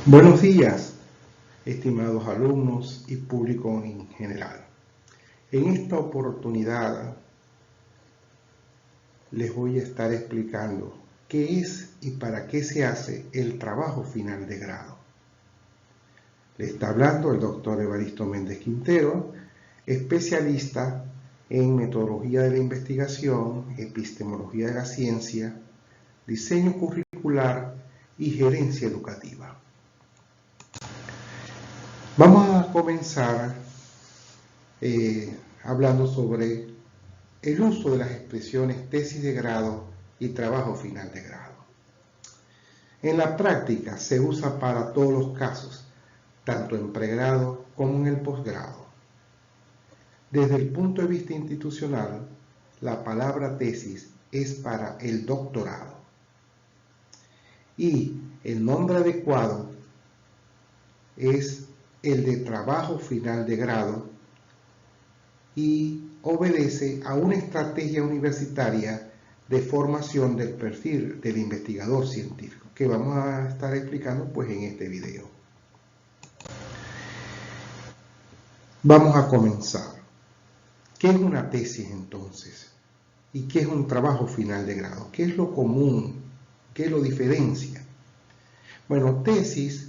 Buenos días, estimados alumnos y público en general. En esta oportunidad les voy a estar explicando qué es y para qué se hace el trabajo final de grado. Le está hablando el doctor Evaristo Méndez Quintero, especialista en metodología de la investigación, epistemología de la ciencia, diseño curricular y gerencia educativa. Vamos a comenzar hablando sobre el uso de las expresiones tesis de grado y trabajo final de grado. En la práctica se usa para todos los casos, tanto en pregrado como en el posgrado. Desde el punto de vista institucional, la palabra tesis es para el doctorado y el nombre adecuado es el de trabajo final de grado y obedece a una estrategia universitaria de formación del perfil del investigador científico, que vamos a estar explicando pues en este video. Vamos a comenzar. ¿Qué es una tesis entonces? ¿Y qué es un trabajo final de grado? ¿Qué es lo común? ¿Qué lo diferencia? Bueno, tesis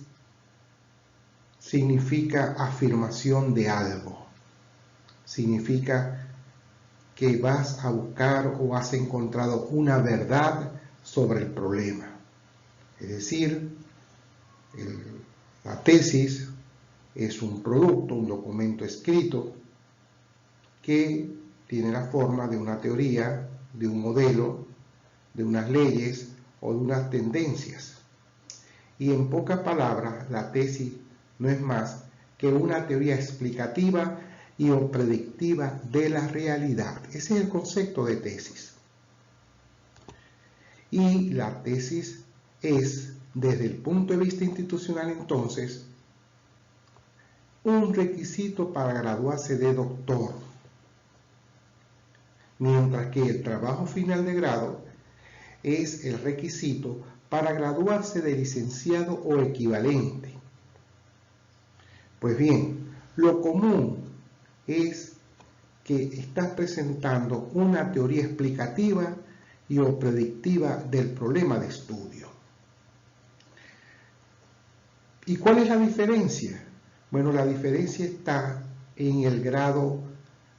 significa afirmación de algo. Significa que vas a buscar o has encontrado una verdad sobre el problema. Es decir, la tesis es un producto, un documento escrito que tiene la forma de una teoría, de un modelo, de unas leyes o de unas tendencias. Y en pocas palabras, la tesis no es más que una teoría explicativa y o predictiva de la realidad. Ese es el concepto de tesis. Y la tesis es, desde el punto de vista institucional entonces, un requisito para graduarse de doctor, mientras que el trabajo final de grado es el requisito para graduarse de licenciado o equivalente. Pues bien, lo común es que estás presentando una teoría explicativa y o predictiva del problema de estudio. ¿Y cuál es la diferencia? Bueno, la diferencia está en el grado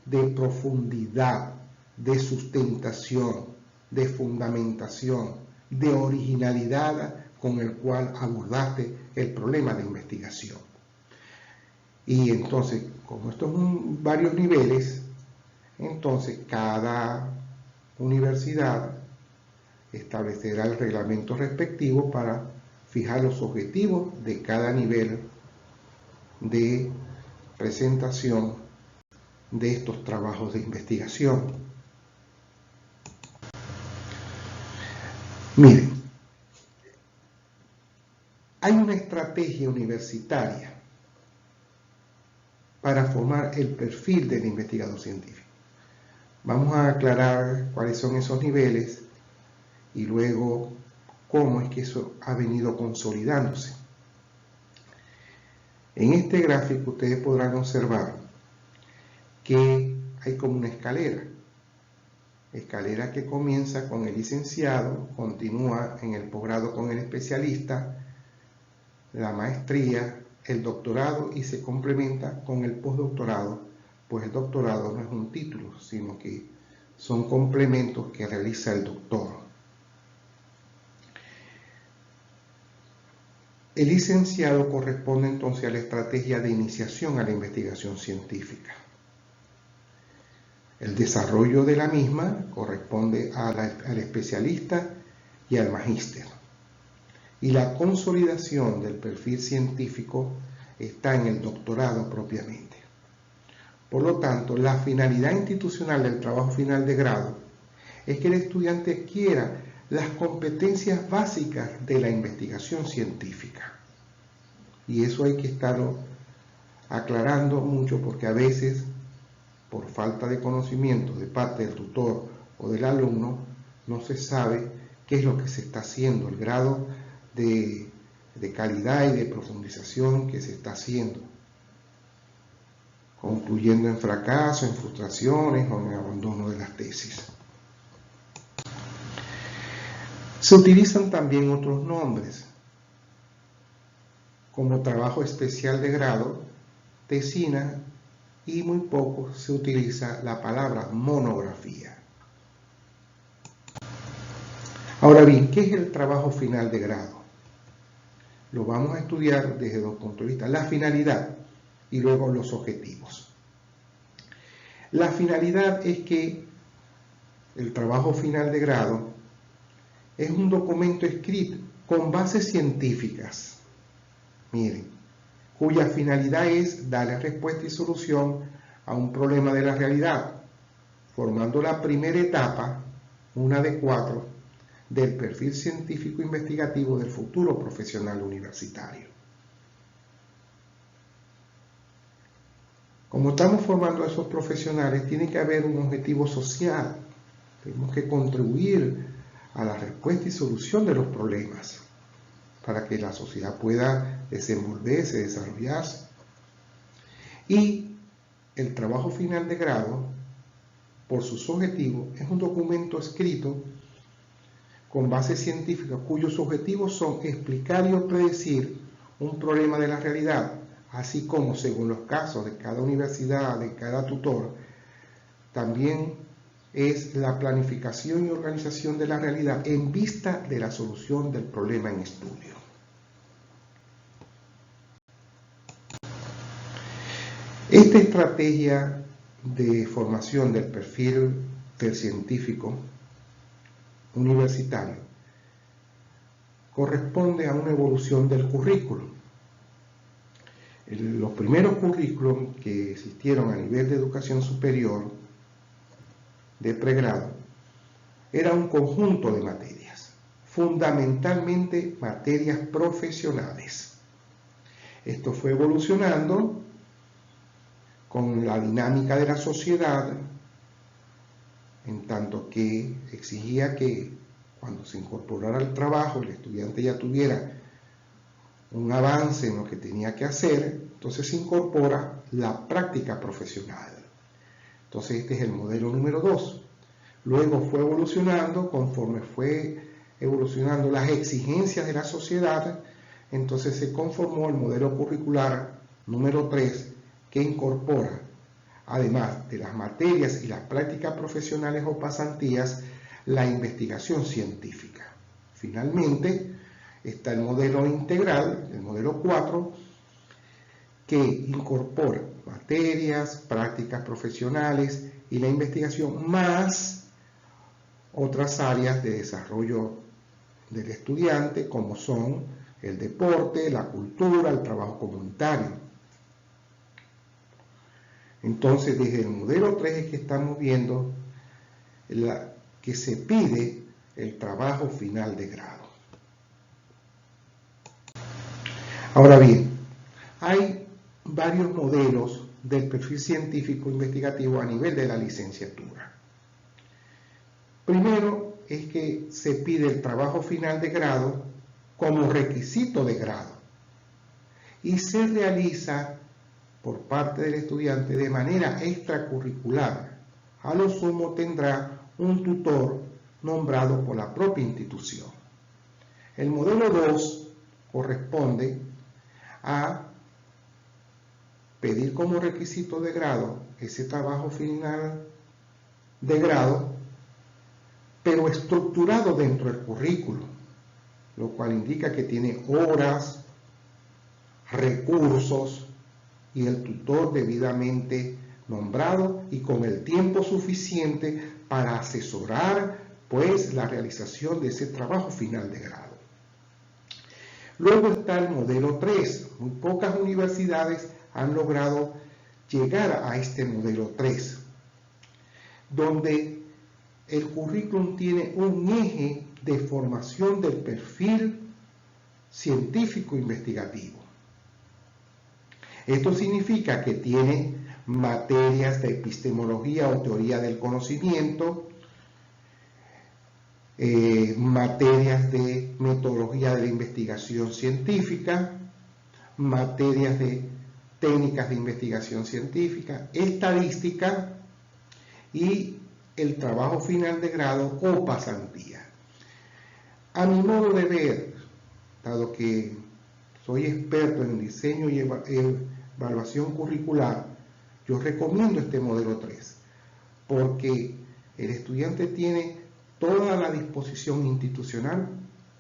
de profundidad, de sustentación, de fundamentación, de originalidad con el cual abordaste el problema de investigación. Y entonces, como estos son varios niveles, entonces cada universidad establecerá el reglamento respectivo para fijar los objetivos de cada nivel de presentación de estos trabajos de investigación. Miren, hay una estrategia universitaria para formar el perfil del investigador científico. Vamos a aclarar cuáles son esos niveles y luego cómo es que eso ha venido consolidándose. En este gráfico ustedes podrán observar que hay como una escalera que comienza con el licenciado, continúa en el posgrado con el especialista, la maestría, el doctorado y se complementa con el postdoctorado, pues el doctorado no es un título, sino que son complementos que realiza el doctor. El licenciado corresponde entonces a la estrategia de iniciación a la investigación científica. El desarrollo de la misma corresponde al especialista y al magíster. Y la consolidación del perfil científico está en el doctorado propiamente. Por lo tanto, la finalidad institucional del trabajo final de grado es que el estudiante adquiera las competencias básicas de la investigación científica. Y eso hay que estarlo aclarando mucho porque a veces, por falta de conocimiento de parte del tutor o del alumno, no se sabe qué es lo que se está haciendo, el grado de de calidad y de profundización que se está haciendo, concluyendo en fracaso, en frustraciones o en abandono de las tesis. Se utilizan también otros nombres, como trabajo especial de grado, tesina, y muy poco se utiliza la palabra monografía. Ahora bien, ¿qué es el trabajo final de grado? Lo vamos a estudiar desde dos puntos de vista: la finalidad y luego los objetivos. La finalidad es que el trabajo final de grado es un documento escrito con bases científicas, miren, cuya finalidad es darle respuesta y solución a un problema de la realidad, formando la primera etapa, una de 4, del perfil científico investigativo del futuro profesional universitario. Como estamos formando a esos profesionales, tiene que haber un objetivo social. Tenemos que contribuir a la respuesta y solución de los problemas para que la sociedad pueda desenvolverse, desarrollarse. Y el trabajo final de grado, por sus objetivos, es un documento escrito con base científica cuyos objetivos son explicar y o predecir un problema de la realidad, así como, según los casos de cada universidad, de cada tutor, también es la planificación y organización de la realidad en vista de la solución del problema en estudio. Esta estrategia de formación del perfil del científico universitario corresponde a una evolución del currículum. Los primeros currículum que existieron a nivel de educación superior, de pregrado, era un conjunto de materias, fundamentalmente materias profesionales. Esto fue evolucionando con la dinámica de la sociedad, en tanto que exigía que cuando se incorporara al trabajo el estudiante ya tuviera un avance en lo que tenía que hacer, entonces se incorpora la práctica profesional. Entonces este es el modelo número 2. Luego fue evolucionando, conforme fue evolucionando las exigencias de la sociedad, entonces se conformó el modelo curricular número 3, que incorpora, además de las materias y las prácticas profesionales o pasantías, la investigación científica. Finalmente, está el modelo integral, el modelo 4, que incorpora materias, prácticas profesionales y la investigación, más otras áreas de desarrollo del estudiante, como son el deporte, la cultura, el trabajo comunitario. Entonces, desde el modelo 3 es que estamos viendo que se pide el trabajo final de grado. Ahora bien, hay varios modelos del perfil científico investigativo a nivel de la licenciatura. Primero es que se pide el trabajo final de grado como requisito de grado y se realiza por parte del estudiante de manera extracurricular. A lo sumo tendrá un tutor nombrado por la propia institución. El modelo 2 corresponde a pedir como requisito de grado ese trabajo final de grado, pero estructurado dentro del currículo, lo cual indica que tiene horas, recursos y el tutor debidamente nombrado y con el tiempo suficiente para asesorar pues la realización de ese trabajo final de grado. Luego está el modelo 3. Muy pocas universidades han logrado llegar a este modelo 3, donde el currículum tiene un eje de formación del perfil científico investigativo. Esto significa que tiene materias de epistemología o teoría del conocimiento, materias de metodología de la investigación científica, materias de técnicas de investigación científica, estadística y el trabajo final de grado o pasantía. A mi modo de ver, dado que soy experto en diseño y evaluación curricular, yo recomiendo este modelo 3, porque el estudiante tiene toda la disposición institucional,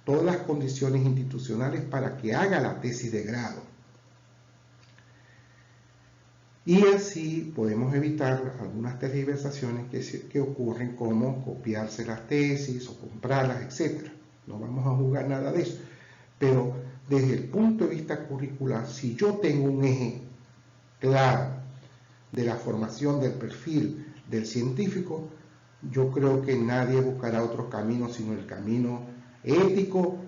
todas las condiciones institucionales para que haga la tesis de grado. Y así podemos evitar algunas tergiversaciones que ocurren, como copiarse las tesis o comprarlas, etc. No vamos a juzgar nada de eso. Pero desde el punto de vista curricular, si yo tengo un eje claro de la formación del perfil del científico, yo creo que nadie buscará otro camino sino el camino ético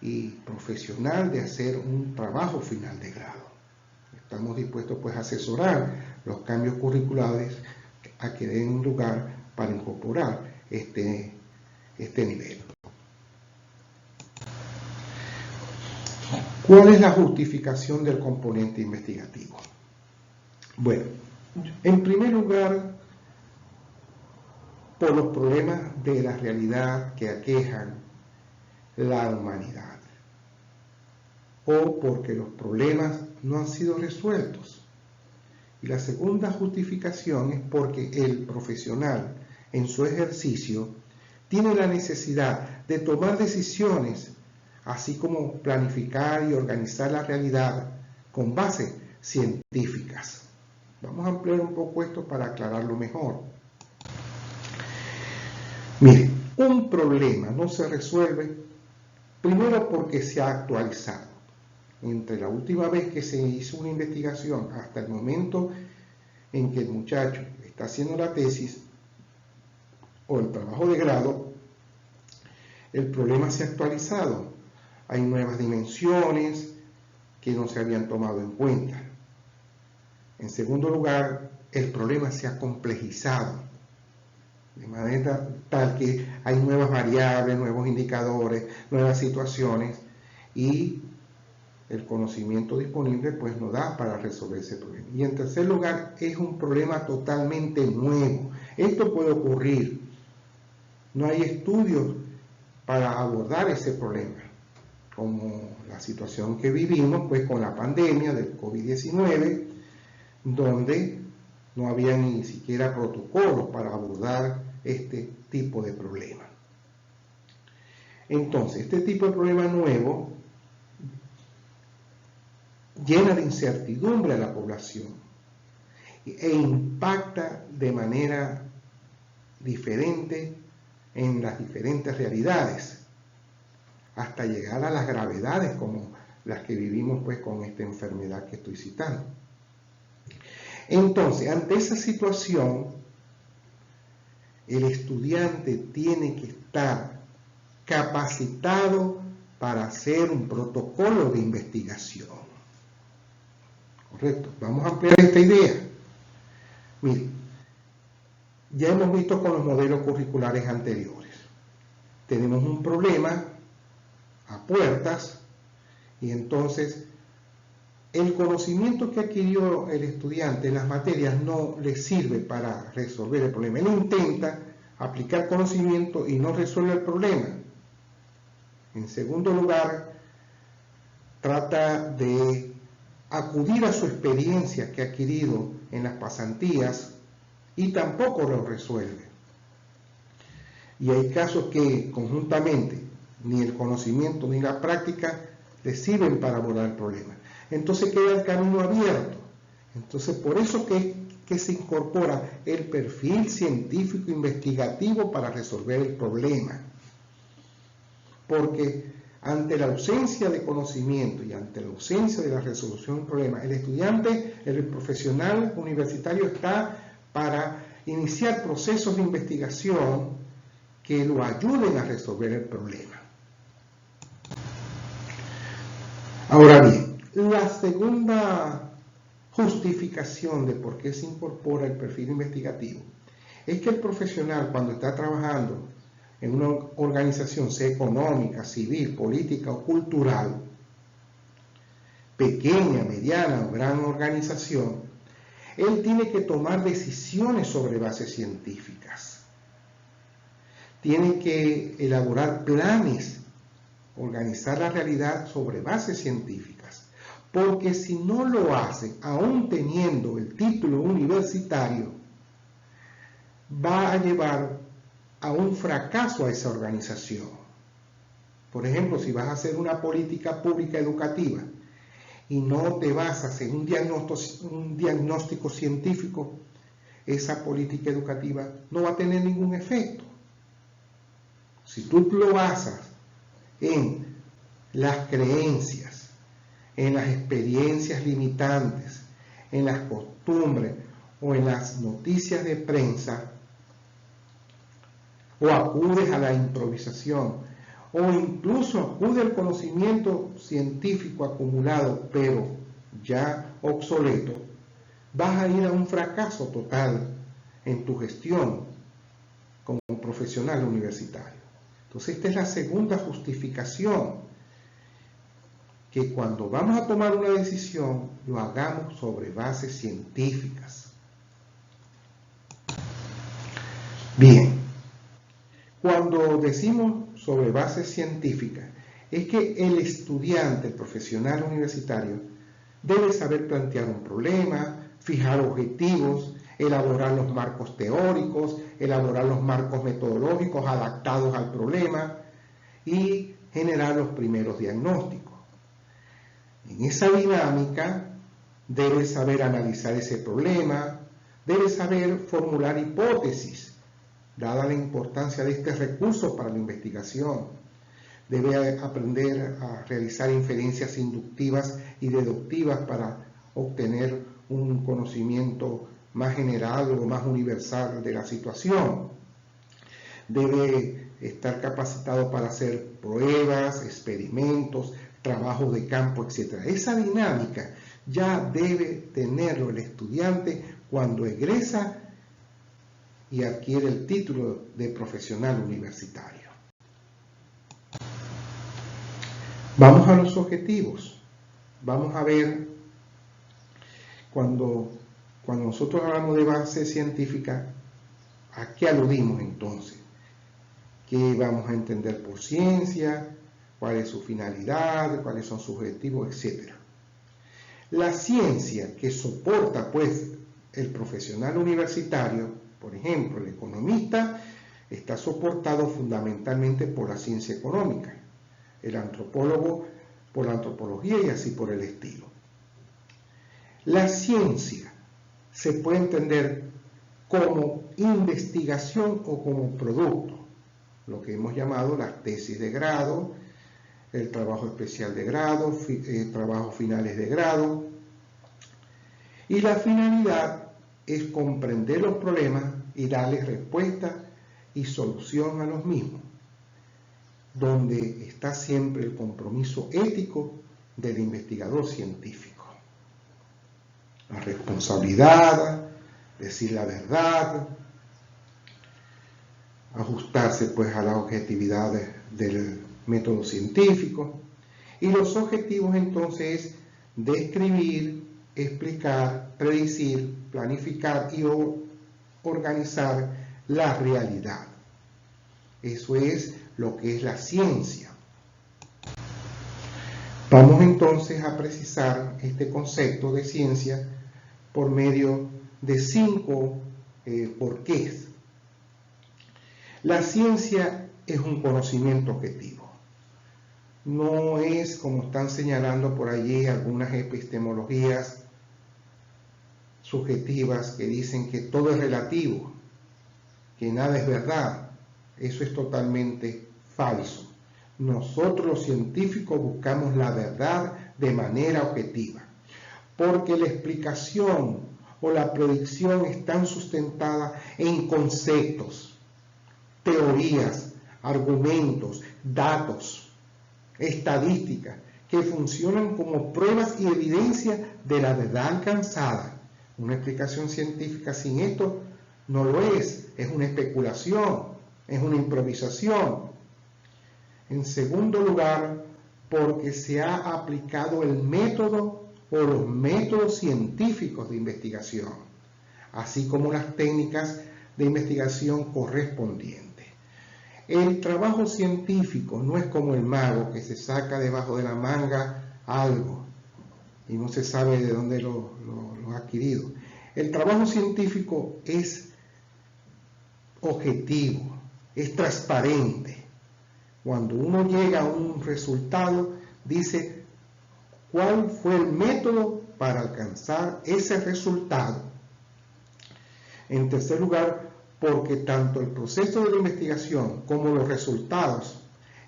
y profesional de hacer un trabajo final de grado. Estamos dispuestos pues a asesorar los cambios curriculares a que den lugar para incorporar este nivel. ¿Cuál es la justificación del componente investigativo? Bueno, en primer lugar, por los problemas de la realidad que aquejan la humanidad, o porque los problemas no han sido resueltos. Y la segunda justificación es porque el profesional en su ejercicio tiene la necesidad de tomar decisiones, así como planificar y organizar la realidad con bases científicas. Vamos a ampliar un poco esto para aclararlo mejor. Mire, un problema no se resuelve primero porque se ha actualizado. Entre la última vez que se hizo una investigación hasta el momento en que el muchacho está haciendo la tesis o el trabajo de grado, el problema se ha actualizado. Hay nuevas dimensiones que no se habían tomado en cuenta. En segundo lugar, el problema se ha complejizado, de manera tal que hay nuevas variables, nuevos indicadores, nuevas situaciones, y el conocimiento disponible pues no da para resolver ese problema. Y en tercer lugar, es un problema totalmente nuevo. Esto puede ocurrir. No hay estudios para abordar ese problema, como la situación que vivimos pues con la pandemia del COVID-19, donde no había ni siquiera protocolos para abordar este tipo de problema. Entonces, este tipo de problema nuevo llena de incertidumbre a la población e impacta de manera diferente en las diferentes realidades, hasta llegar a las gravedades como las que vivimos pues con esta enfermedad que estoy citando. Entonces, ante esa situación, el estudiante tiene que estar capacitado para hacer un protocolo de investigación. Correcto. Vamos a ampliar esta idea. Miren, ya hemos visto con los modelos curriculares anteriores. Tenemos un problema a puertas y entonces el conocimiento que adquirió el estudiante en las materias no le sirve para resolver el problema. Él intenta aplicar conocimiento y no resuelve el problema. En segundo lugar, trata de acudir a su experiencia que ha adquirido en las pasantías y tampoco lo resuelve. Y hay casos que conjuntamente ni el conocimiento ni la práctica le sirven para abordar el problema. Entonces queda el camino abierto. Entonces por eso que se incorpora el perfil científico investigativo para resolver el problema. Porque ante la ausencia de conocimiento y ante la ausencia de la resolución del problema, el estudiante, el profesional universitario está para iniciar procesos de investigación que lo ayuden a resolver el problema. Ahora bien, la segunda justificación de por qué se incorpora el perfil investigativo es que el profesional, cuando está trabajando en una organización, sea económica, civil, política o cultural, pequeña, mediana o gran organización, él tiene que tomar decisiones sobre bases científicas. Tiene que elaborar planes, organizar la realidad sobre bases científicas. Porque si no lo hace, aún teniendo el título universitario, va a llevar a un fracaso a esa organización. Por ejemplo, si vas a hacer una política pública educativa y no te basas en un diagnóstico científico, esa política educativa no va a tener ningún efecto. Si tú lo basas en las creencias, en las experiencias limitantes, en las costumbres o en las noticias de prensa, o acudes a la improvisación, o incluso acude al conocimiento científico acumulado, pero ya obsoleto, vas a ir a un fracaso total en tu gestión como profesional universitario. Entonces, esta es la segunda justificación, que cuando vamos a tomar una decisión, lo hagamos sobre bases científicas. Bien. Cuando decimos sobre bases científicas, es que el estudiante, el profesional universitario, debe saber plantear un problema, fijar objetivos, elaborar los marcos teóricos, elaborar los marcos metodológicos adaptados al problema y generar los primeros diagnósticos. En esa dinámica debe saber analizar ese problema, debe saber formular hipótesis, dada la importancia de este recurso para la investigación. Debe aprender a realizar inferencias inductivas y deductivas para obtener un conocimiento más general o más universal de la situación. Debe estar capacitado para hacer pruebas, experimentos, trabajos de campo, etc. Esa dinámica ya debe tenerlo el estudiante cuando egresa y adquiere el título de profesional universitario. Vamos a los objetivos. Vamos a ver, cuando nosotros hablamos de base científica, ¿a qué aludimos entonces? ¿Qué vamos a entender por ciencia? ¿Cuál es su finalidad? ¿Cuáles son sus objetivos? Etcétera. La ciencia que soporta, pues, el profesional universitario, por ejemplo, el economista, está soportado fundamentalmente por la ciencia económica, el antropólogo por la antropología y así por el estilo. La ciencia se puede entender como investigación o como producto, lo que hemos llamado las tesis de grado, el trabajo especial de grado, trabajos finales de grado, y la finalidad es comprender los problemas y darles respuesta y solución a los mismos, donde está siempre el compromiso ético del investigador científico. La responsabilidad, decir la verdad, ajustarse pues a la objetividad del método científico. Y los objetivos entonces es describir, explicar, predecir, planificar y organizar la realidad. Eso es lo que es la ciencia. Vamos entonces a precisar este concepto de ciencia por medio de 5 porqués. La ciencia es un conocimiento objetivo. No es, como están señalando por allí algunas epistemologías subjetivas que dicen que todo es relativo, que nada es verdad. Eso es totalmente falso. Nosotros los científicos buscamos la verdad de manera objetiva, porque la explicación o la predicción están sustentadas en conceptos, teorías, argumentos, datos, estadísticas, que funcionan como pruebas y evidencia de la verdad alcanzada. Una explicación científica sin esto no lo es una especulación. es una improvisación. En segundo lugar, porque se ha aplicado el método o los métodos científicos de investigación, así como las técnicas de investigación correspondientes. El trabajo científico no es como el mago que se saca debajo de la manga algo y no se sabe de dónde lo ha adquirido. El trabajo científico es objetivo, es transparente. Cuando uno llega a un resultado, dice cuál fue el método para alcanzar ese resultado. En tercer lugar, porque tanto el proceso de la investigación como los resultados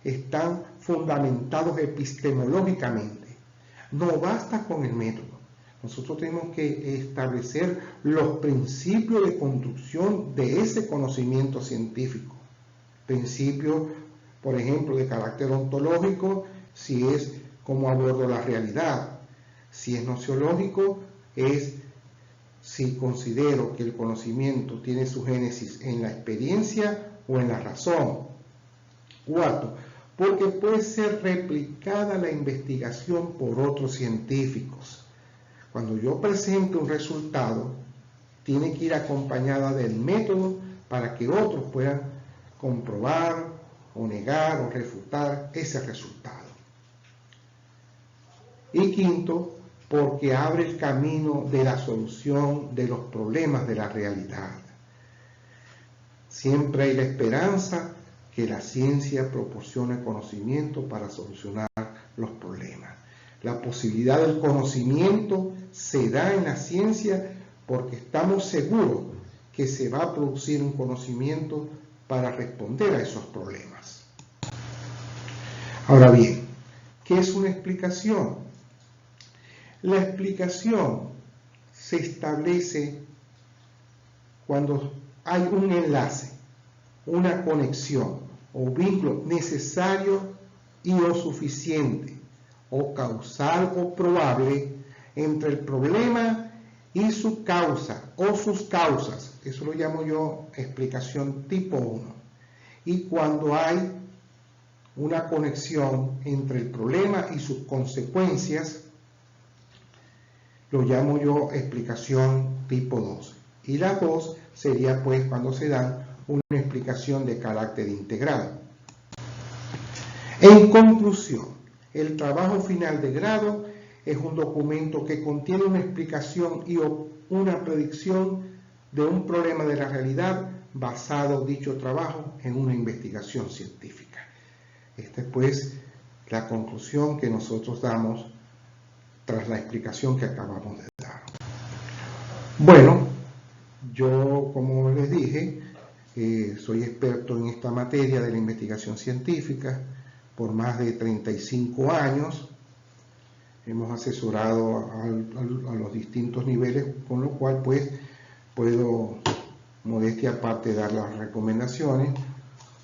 están fundamentados epistemológicamente. No basta con el método. Nosotros tenemos que establecer los principios de construcción de ese conocimiento científico. Principios, por ejemplo, de carácter ontológico, si es cómo abordo la realidad. Si es nociológico, es si considero que el conocimiento tiene su génesis en la experiencia o en la razón. Cuarto, porque puede ser replicada la investigación por otros científicos. Cuando yo presento un resultado, tiene que ir acompañada del método para que otros puedan comprobar o negar o refutar ese resultado. Y quinto, porque abre el camino de la solución de los problemas de la realidad. Siempre hay la esperanza que la ciencia proporcione conocimiento para solucionar los problemas. La posibilidad del conocimiento se da en la ciencia porque estamos seguros que se va a producir un conocimiento para responder a esos problemas. Ahora bien, ¿qué es una explicación? La explicación se establece cuando hay un enlace, una conexión o vínculo necesario y o suficiente, o causal o probable, entre el problema y su causa o sus causas. Eso lo llamo yo explicación tipo 1. Y cuando hay una conexión entre el problema y sus consecuencias, lo llamo yo explicación tipo 2. Y la 2 sería pues cuando se dan una explicación de carácter integral. En conclusión, el trabajo final de grado es un documento que contiene una explicación y una predicción de un problema de la realidad basado dicho trabajo en una investigación científica. Esta es pues la conclusión que nosotros damos tras la explicación que acabamos de dar. Bueno, yo, como les dije, soy experto en esta materia de la investigación científica por más de 35 años. Hemos asesorado a los distintos niveles, con lo cual pues puedo, modestia aparte, dar las recomendaciones,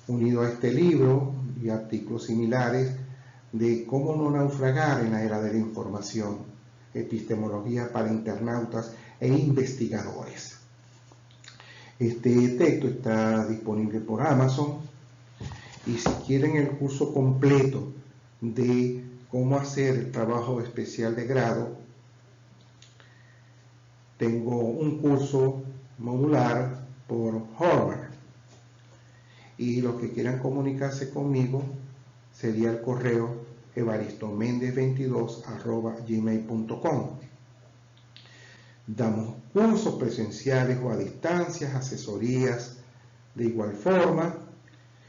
unido a este libro y artículos similares, de cómo no naufragar en la era de la información, epistemología para internautas e investigadores. Este texto está disponible por Amazon, y si quieren el curso completo de cómo hacer el trabajo especial de grado, tengo un curso modular por Harvard, y los que quieran comunicarse conmigo sería el correo evaristomendez22@gmail.com. Damos cursos presenciales o a distancias, asesorías de igual forma,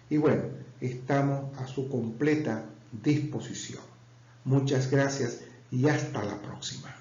y bueno, estamos a su completa disposición. Muchas gracias y hasta la próxima.